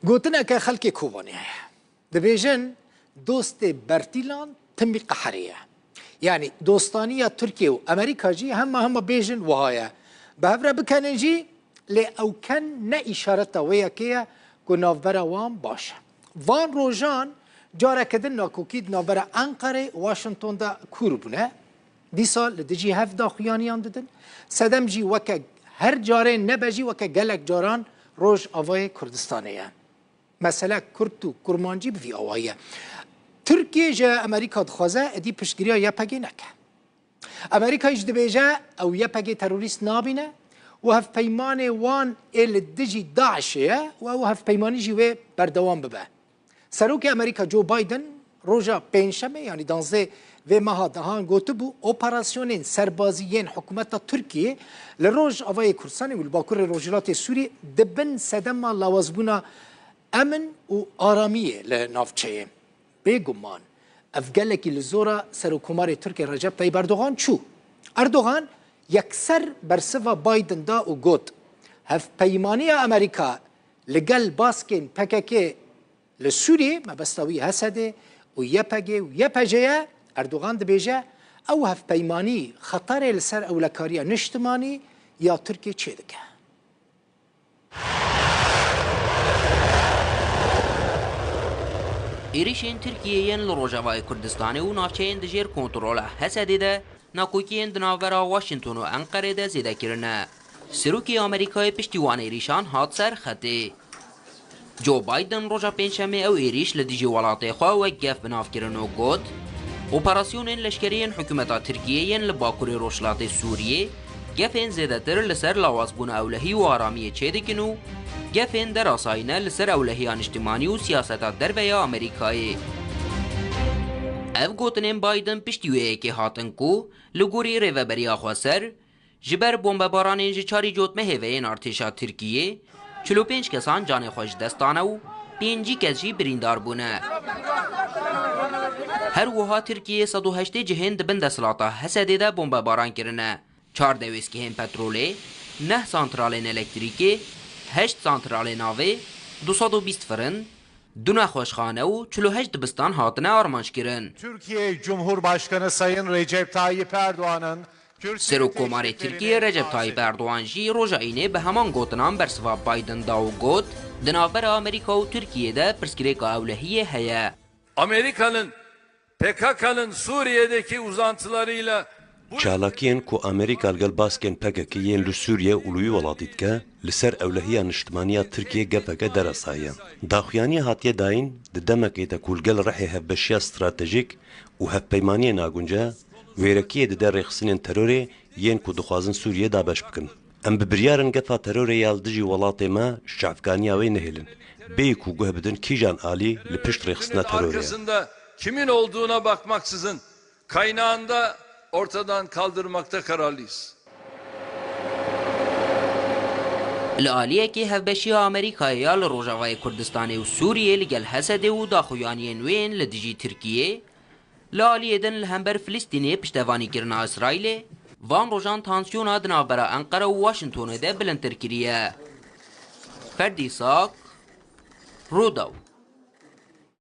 قوتنا كخلق كوبانية دبيجن دوست برتيلان تمي قحرية يعني دوستانية تركيا وأمريكا جي هم بيجن وهايا بهفرة بكان جي لي أو كان نا إشارة وياكيا كو نافبرا وان باشا وان روجان جارة كدنا كوكيد نافبرا أنقرة واشنطن دا كوربنا دي سال لدجي هفدا خيانيان ددن سدم جي وكا هر جارين نبجي وكا جلك جاران روج أفاي كردستانية مثلا كرتو كرمانجي بفي أوايا تركيا جا أمريكا دخوزا دي بشكريا ياباقي نكا أمريكا يجدبيجا أو ياباقي تروريست نابينة وهف بيماني وان الدجي داعشية وهف بيماني جيوه بردوان ببا سروكي أمريكا جو بايدن روجا بينشمي يعني دانزي و ماها دهان گوتبو اپراسیونین سربازیین حکومت ترکیه لروج آوای کردستان و الباکور روجلات سوری دبن سدما لوازبونا امن و آرامیه لنافچه بگمان افگلکی لزورا سروکومار ترکیه رجب طیب اردوغان چو اردوغان یکسر برسوا بایدن دا و گوت هف پیمانی امریکا لگل باسکین پککه لسوری مبستوی هسده و یپگه و یپجه اردوغان دبیجه او هف پیمانی خطر لسر اولکاریا نشتمانی یا ترکیه چه دکه ایریشین ترکیه لروجاوای کردستان و نافچین دجیر کنترل حسدی ده ناکوکین دناورا واشنطن و انقره ده زیده کرنه سروکی آمریکای پشتیوان ایریشان هات سر خطی جو بایدن روجا پنجشنبه او ایریش لدیجی ولات خواه وقف بناف کرن و گوت اپراسیون لشکریین حکومت ترکیه لباکور روشلات سوریه گفین زیادتر لسر لوازبون اولهی و آرامی چه دکنو گفین در آساینه لسر اولهیان اجتماعی و سیاست در ویا امریکایی او گوتنین بایدن پشتیوه که هاتن کو لگوری ریوبری آخواسر جبر بمبارانین جچاری جوت مهوین ارتشا ترکیه 45 کسان جان خوش دستانه و 5 کس جی بریندار بونه هر وها ترکیه 108 جهن دبن دسلاتا حسده ده بمباران کرنه 4 دویسکهن پتروله 9 سانترالین الکتریکی 8 سانترال ناوی 220 فرن 2 نخوشخانه و 48 دبستان هاتنه آرمانش کرن Türkiye Cumhurbaşkanı Sayın Recep Tayyip Erdoğan'ın سروکومار ترکیه رجب طایب اردوان جی روژا اینه به همان گوتنان برسوا بایدن دا و گوت دنابر آمریکا و ترکیه ده پرسکریک اولهیه هیا Amerika'nın PKK'nın Suriye'deki uzantılarıyla چالاکیان کو امریکا گل باسکن پککیین لسوریه اولوی ولاتیت که لسر اولهیا نشتمانیا ترکیه گپک درسایه داخویانی هاتیه داین ددمکی تا کولگل رحی هفبشیا استراتژیک و هف پیمانی ناگونجا ویرکیه ده رخصنین تروری ین کو دخوازن سوریه دابش بکن ام ببریارن گفا تروری یالدجی ولاتی ما شعفگانیا وی نهلن بی کو گوه بدن کیجان آلی لپشت رخصنا تروری arkasında kimin olduğuna bakmaksızın kaynağında ortadan kaldırmakta kararlıyız. الآلیه که هفبشی آمریکایی لروجاوای کردستانی و سوریه لگل حسده و داخویانین وین لدیجی ترکیه الآلیه دن لهمبر فلسطینی پشتوانی کرنا اسرائیل وان روژان تانسیون دنا برا انقره و واشنطن ده بلندتر کریه فردی ساک روداو